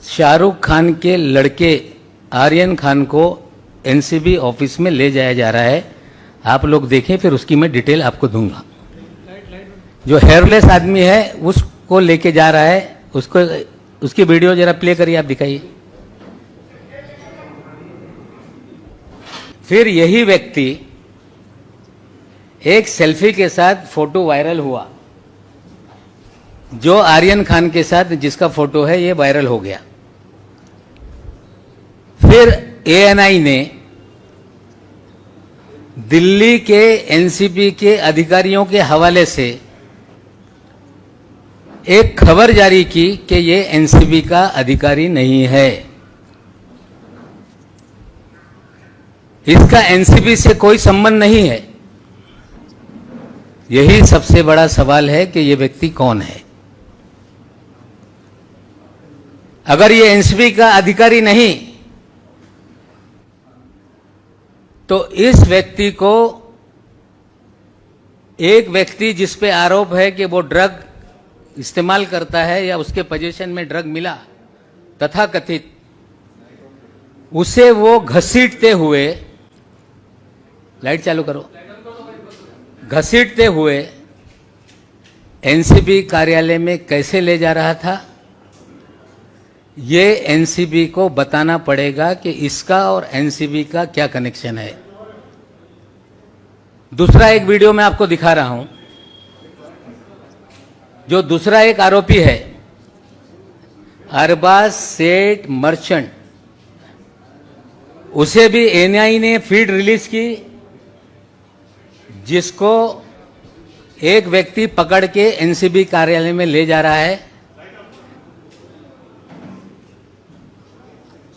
शाहरुख खान के लड़के आर्यन खान को एनसीबी ऑफिस में ले जाया जा रहा है। आप लोग देखें, फिर उसकी मैं डिटेल आपको दूंगा। जो हेयरलेस आदमी है उसको लेके जा रहा है, उसको उसकी वीडियो जरा प्ले करिए, आप दिखाइए। फिर यही व्यक्ति एक सेल्फी के साथ फोटो वायरल हुआ, जो आर्यन खान के साथ जिसका फोटो है ये वायरल हो गया। फिर एएनआई ने दिल्ली के एनसीबी के अधिकारियों के हवाले से एक खबर जारी की कि ये एनसीबी का अधिकारी नहीं है, इसका एनसीबी से कोई संबंध नहीं है। यही सबसे बड़ा सवाल है कि ये व्यक्ति कौन है। अगर ये एनसीबी का अधिकारी नहीं तो इस व्यक्ति को, एक व्यक्ति जिस पे आरोप है कि वो ड्रग इस्तेमाल करता है या उसके पोजीशन में ड्रग मिला तथा कथित, उसे वो घसीटते हुए, लाइट चालू करो, घसीटते हुए एनसीबी कार्यालय में कैसे ले जा रहा था, ये एनसीबी को बताना पड़ेगा कि इसका और एनसीबी का क्या कनेक्शन है। दूसरा एक वीडियो मैं आपको दिखा रहा हूं। जो दूसरा एक आरोपी है अरबाज सेठ मर्चेंट, उसे भी एनआई ने फीड रिलीज की, जिसको एक व्यक्ति पकड़ के एनसीबी कार्यालय में ले जा रहा है।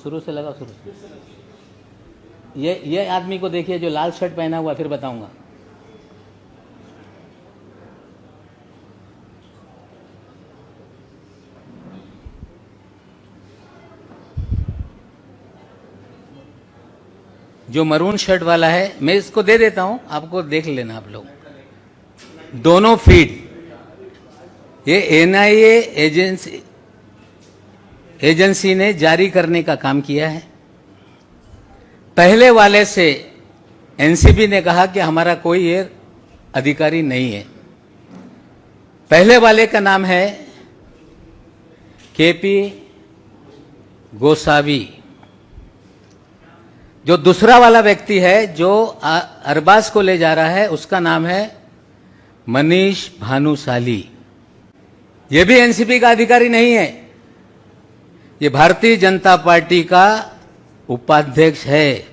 शुरू से लगा, शुरू से। ये आदमी को देखिए जो लाल शर्ट पहना हुआ, फिर बताऊंगा। जो मरून शर्ट वाला है, मैं इसको दे देता हूं, आपको देख लेना आप लोग। दोनों फीड ये एनआईए एजेंसी ने जारी करने का काम किया है। पहले वाले से एनसीबी ने कहा कि हमारा कोई ये अधिकारी नहीं है। पहले वाले का नाम है केपी गोसावी। जो दूसरा वाला व्यक्ति है जो अरबाज को ले जा रहा है, उसका नाम है मनीष भानुशाली। यह भी एनसीबी का अधिकारी नहीं है, ये भारतीय जनता पार्टी का उपाध्यक्ष है।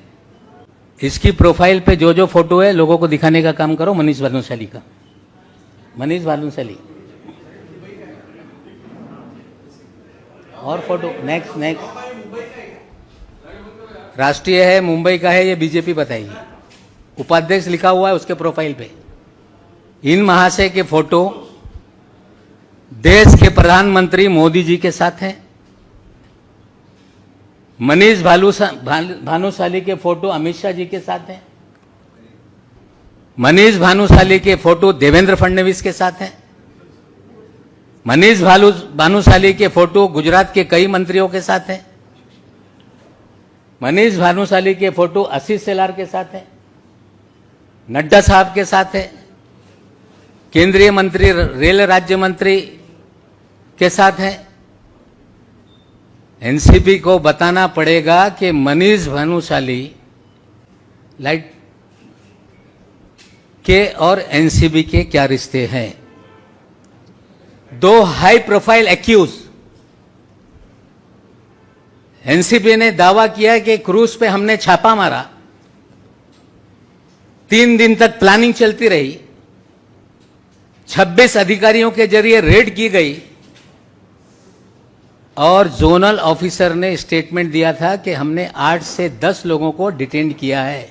इसकी प्रोफाइल पे जो जो फोटो है लोगों को दिखाने का काम करो। मनीष भानुशाली का, मनीष भानुशाली और फोटो नेक्स्ट नेक्स्ट। राष्ट्रीय है, मुंबई का है, ये बीजेपी बताएगी। उपाध्यक्ष लिखा हुआ है उसके प्रोफाइल पे। इन महाशय के फोटो देश के प्रधानमंत्री मोदी जी के साथ हैं। मनीष भानुशाली के फोटो अमित शाह जी के साथ हैं। मनीष भानुशाली के फोटो देवेंद्र फडणवीस के साथ हैं। मनीष भानुशाली के फोटो गुजरात के कई मंत्रियों के साथ हैं। मनीष भानुशाली के फोटो आशीष शेलार के साथ है, नड्डा साहब के साथ है, केंद्रीय मंत्री, रेल राज्य मंत्री के साथ है। एनसीबी को बताना पड़ेगा कि मनीष भानुशाली लाइट के और एनसीबी के क्या रिश्ते हैं। दो हाई प्रोफाइल एक्यूज, एनसीबी ने दावा किया कि क्रूज पे हमने छापा मारा, 3 दिन तक प्लानिंग चलती रही, 26 अधिकारियों के जरिए रेड की गई और जोनल ऑफिसर ने स्टेटमेंट दिया था कि हमने 8 से 10 लोगों को डिटेन किया है।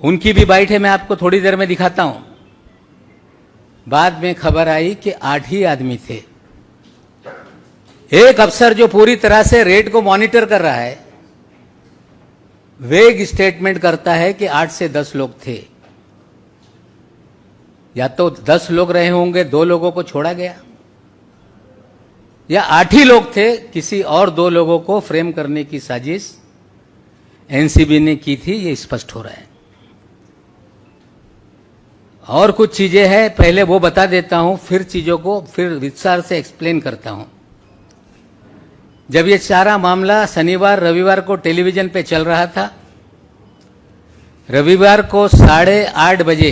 उनकी भी बाइट है, मैं आपको थोड़ी देर में दिखाता हूं। बाद में खबर आई कि 8 ही आदमी थे। एक अफसर जो पूरी तरह से रेड को मॉनिटर कर रहा है, वेग स्टेटमेंट करता है कि 8 से 10 लोग थे। या तो 10 लोग रहे होंगे, 2 लोगों को छोड़ा गया। या 8 ही लोग थे, किसी और 2 लोगों को फ्रेम करने की साजिश एनसीबी ने की थी, ये स्पष्ट हो रहा है। और कुछ चीजें हैं, पहले वो बता देता हूं, फिर चीजों को फिर विस्तार से एक्सप्लेन करता हूं। जब ये सारा मामला शनिवार रविवार को टेलीविजन पे चल रहा था, रविवार को 8:30 बजे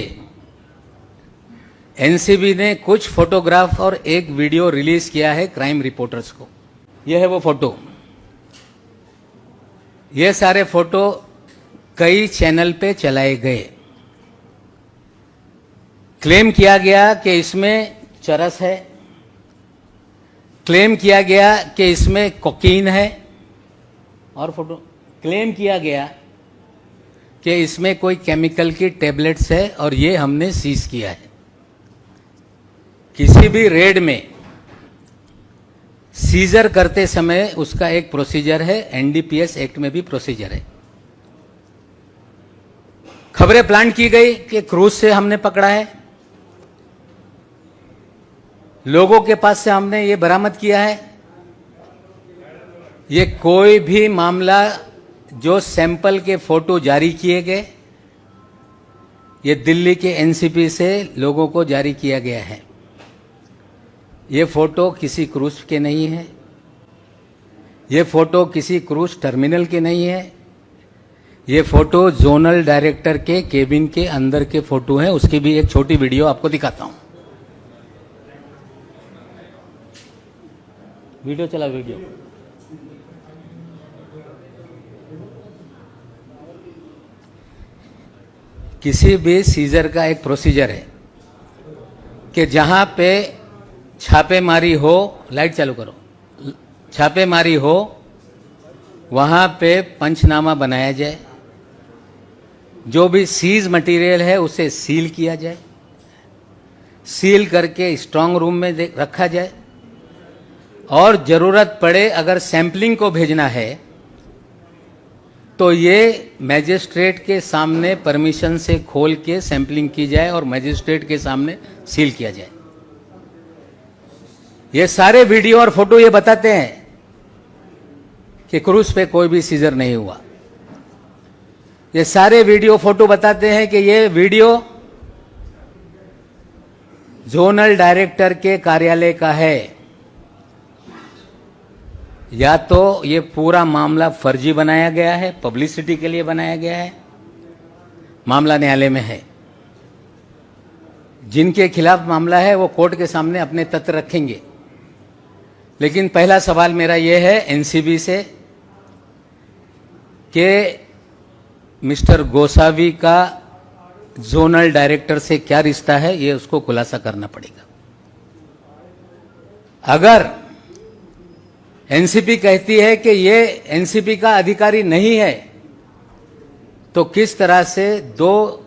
एनसीबी ने कुछ फोटोग्राफ और एक वीडियो रिलीज किया है क्राइम रिपोर्टर्स को। यह है वो फोटो। ये सारे फोटो कई चैनल पे चलाए गए। क्लेम किया गया कि इसमें चरस है, क्लेम किया गया कि इसमें कोकीन है, और फोटो क्लेम किया गया कि इसमें कोई केमिकल की टेबलेट्स है, और ये हमने सीज किया है। किसी भी रेड में सीजर करते समय उसका एक प्रोसीजर है, एनडीपीएस एक्ट में भी प्रोसीजर है। खबरें प्लांट की गई कि क्रूज से हमने पकड़ा है, लोगों के पास से हमने ये बरामद किया है। ये कोई भी मामला जो सैंपल के फोटो जारी किए गए, ये दिल्ली के एनसीपी से लोगों को जारी किया गया है। ये फोटो किसी क्रूज के नहीं है, ये फोटो किसी क्रूज टर्मिनल के नहीं है, ये फोटो जोनल डायरेक्टर के केबिन के अंदर के फोटो हैं। उसकी भी एक छोटी वीडियो आपको दिखाता हूं। वीडियो चला, वीडियो। किसी भी सीजर का एक प्रोसीजर है कि जहां पे छापेमारी हो, लाइट चालू करो, छापेमारी हो, वहां पे पंचनामा बनाया जाए, जो भी सीज मटेरियल है उसे सील किया जाए, सील करके स्ट्रांग रूम में रखा जाए, और जरूरत पड़े अगर सैंपलिंग को भेजना है तो ये मैजिस्ट्रेट के सामने परमिशन से खोल के सैंपलिंग की जाए और मैजिस्ट्रेट के सामने सील किया जाए। ये सारे वीडियो और फोटो ये बताते हैं कि क्रूज पे कोई भी सीजर नहीं हुआ। ये सारे वीडियो फोटो बताते हैं कि ये वीडियो जोनल डायरेक्टर के कार्यालय का है। या तो ये पूरा मामला फर्जी बनाया गया है, पब्लिसिटी के लिए बनाया गया है, मामला न्यायालय में है। जिनके खिलाफ मामला है वो कोर्ट के सामने अपने तथ्य रखेंगे। लेकिन पहला सवाल मेरा ये है एनसीबी से कि मिस्टर गोसावी का जोनल डायरेक्टर से क्या रिश्ता है, ये उसको खुलासा करना पड़ेगा। अगर एनसीबी कहती है कि ये एनसीबी का अधिकारी नहीं है, तो किस तरह से 2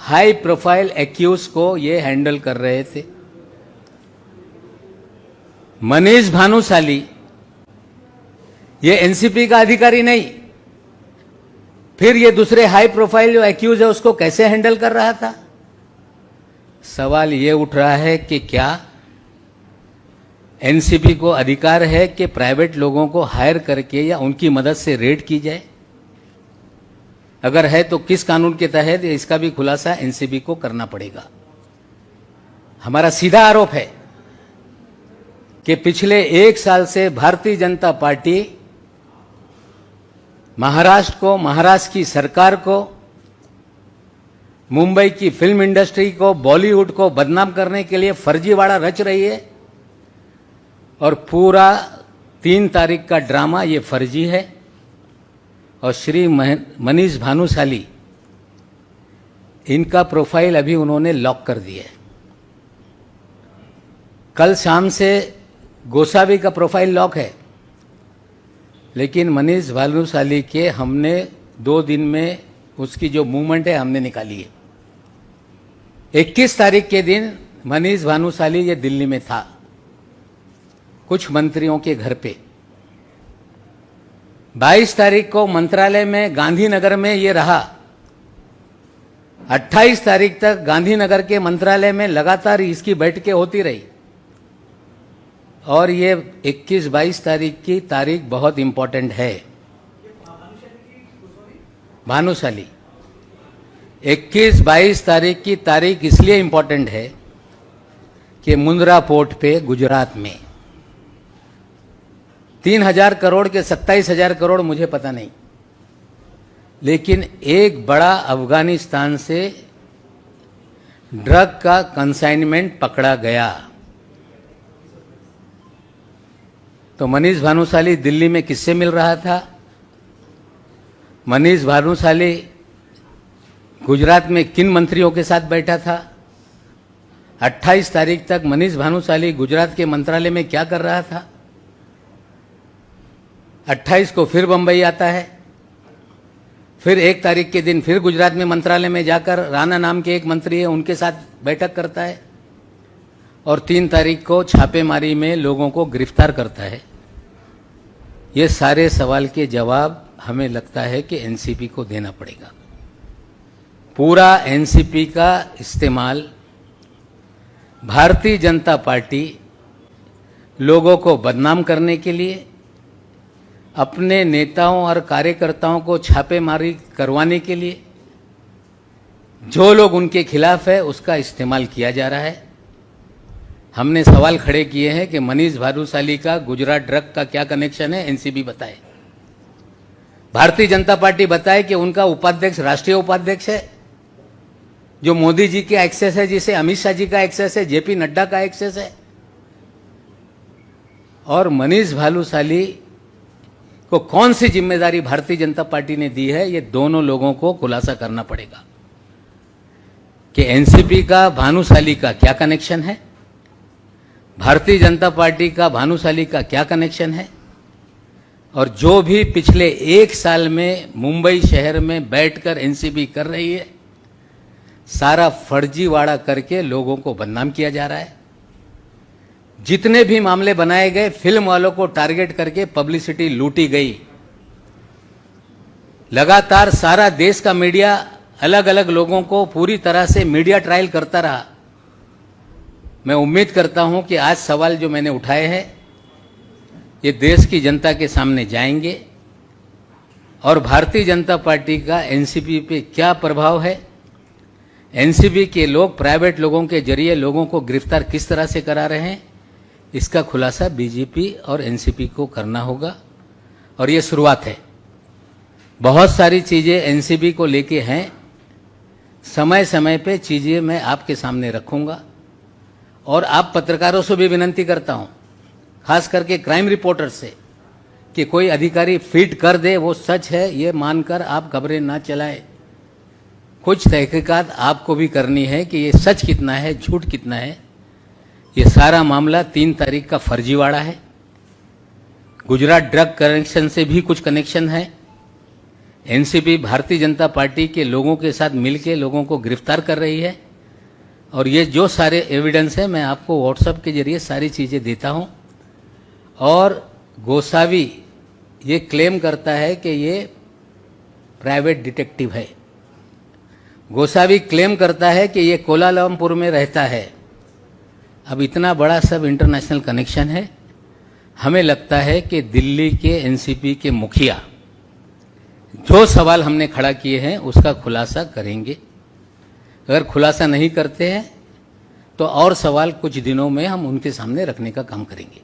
हाई प्रोफाइल एक्यूज को ये हैंडल कर रहे थे? मनीष भानुशाली ये एनसीबी का अधिकारी नहीं, फिर ये दूसरे हाई प्रोफाइल जो एक्यूज है उसको कैसे हैंडल कर रहा था? सवाल ये उठ रहा है कि क्या एनसीबी को अधिकार है कि प्राइवेट लोगों को हायर करके या उनकी मदद से रेड की जाए? अगर है तो किस कानून के तहत, इसका भी खुलासा एनसीबी को करना पड़ेगा। हमारा सीधा आरोप है कि पिछले 1 साल से भारतीय जनता पार्टी महाराष्ट्र को, महाराष्ट्र की सरकार को, मुंबई की फिल्म इंडस्ट्री को, बॉलीवुड को बदनाम करने के लिए फर्जीवाड़ा रच रही है। और पूरा 3 तारीख का ड्रामा ये फर्जी है। और श्री मनीष भानुशाली, इनका प्रोफाइल अभी उन्होंने लॉक कर दिया है। कल शाम से गोसावी का प्रोफाइल लॉक है, लेकिन मनीष भानुशाली के हमने 2 दिन में उसकी जो मूवमेंट है हमने निकाली है। 21 तारीख के दिन मनीष भानुशाली ये दिल्ली में था, कुछ मंत्रियों के घर पे। 22 तारीख को मंत्रालय में गांधीनगर में ये रहा। 28 तारीख तक गांधीनगर के मंत्रालय में लगातार इसकी बैठकें होती रही। और ये 21-22 तारीख की तारीख बहुत इंपॉर्टेंट है। भानुशाली 21-22 तारीख की तारीख इसलिए इंपॉर्टेंट है कि मुंद्रा पोर्ट पे गुजरात में 3,000 करोड़ के 27,000 करोड़ मुझे पता नहीं, लेकिन एक बड़ा अफगानिस्तान से ड्रग का कंसाइनमेंट पकड़ा गया। तो मनीष भानुशाली दिल्ली में किससे मिल रहा था? मनीष भानुशाली गुजरात में किन मंत्रियों के साथ बैठा था? 28 तारीख तक मनीष भानुशाली गुजरात के मंत्रालय में क्या कर रहा था? 28 को फिर बंबई आता है, फिर 1 तारीख के दिन फिर गुजरात में मंत्रालय में जाकर राणा नाम के एक मंत्री है उनके साथ बैठक करता है, और 3 तारीख को छापेमारी में लोगों को गिरफ्तार करता है। ये सारे सवाल के जवाब हमें लगता है कि एनसीपी को देना पड़ेगा। पूरा एनसीपी का इस्तेमाल भारतीय जनता पार्टी लोगों को बदनाम करने के लिए, अपने नेताओं और कार्यकर्ताओं को छापेमारी करवाने के लिए, जो लोग उनके खिलाफ है उसका इस्तेमाल किया जा रहा है। हमने सवाल खड़े किए हैं कि मनीष भानुशाली का गुजरात ड्रग का क्या कनेक्शन है, एनसीबी बताए। भारतीय जनता पार्टी बताए कि उनका उपाध्यक्ष राष्ट्रीय उपाध्यक्ष है, जो मोदी जी के एक्सेस है, जिसे अमित शाह जी का एक्सेस है, जेपी नड्डा का एक्सेस है। और मनीष भानुशाली को कौन सी जिम्मेदारी भारतीय जनता पार्टी ने दी है, ये दोनों लोगों को खुलासा करना पड़ेगा कि एनसीपी का भानुशाली का क्या कनेक्शन है, भारतीय जनता पार्टी का भानुशाली का क्या कनेक्शन है, और जो भी पिछले 1 साल में मुंबई शहर में बैठकर एनसीबी कर रही है, सारा फर्जीवाड़ा करके लोगों को बदनाम किया जा रहा है। जितने भी मामले बनाए गए, फिल्म वालों को टारगेट करके पब्लिसिटी लूटी गई। लगातार सारा देश का मीडिया अलग अलग लोगों को पूरी तरह से मीडिया ट्रायल करता रहा। मैं उम्मीद करता हूं कि आज सवाल जो मैंने उठाए हैं ये देश की जनता के सामने जाएंगे, और भारतीय जनता पार्टी का एनसीपी पे क्या प्रभाव है, एनसीबी के लोग प्राइवेट लोगों के जरिए लोगों को गिरफ्तार किस तरह से करा रहे हैं, इसका खुलासा बीजेपी और एनसीपी को करना होगा। और ये शुरुआत है, बहुत सारी चीज़ें एनसीबी को लेके हैं। समय समय पे चीज़ें मैं आपके सामने रखूंगा, और आप पत्रकारों से भी विनती करता हूं, खास करके क्राइम रिपोर्टर से, कि कोई अधिकारी फीड कर दे वो सच है ये मानकर आप खबरें ना चलाएं। कुछ तहकीकात आपको भी करनी है कि ये सच कितना है, झूठ कितना है। ये सारा मामला 3 तारीख का फर्जीवाड़ा है। गुजरात ड्रग कनेक्शन से भी कुछ कनेक्शन है। एनसीपी भारतीय जनता पार्टी के लोगों के साथ मिलकर लोगों को गिरफ्तार कर रही है, और ये जो सारे एविडेंस है मैं आपको व्हाट्सएप के जरिए सारी चीज़ें देता हूं। और गोसावी ये क्लेम करता है कि ये प्राइवेट डिटेक्टिव है। गोसावी क्लेम करता है कि ये कोलालमपुर में रहता है। अब इतना बड़ा सब इंटरनेशनल कनेक्शन है। हमें लगता है कि दिल्ली के एनसीपी के मुखिया जो सवाल हमने खड़ा किए हैं उसका खुलासा करेंगे। अगर खुलासा नहीं करते हैं तो और सवाल कुछ दिनों में हम उनके सामने रखने का काम करेंगे।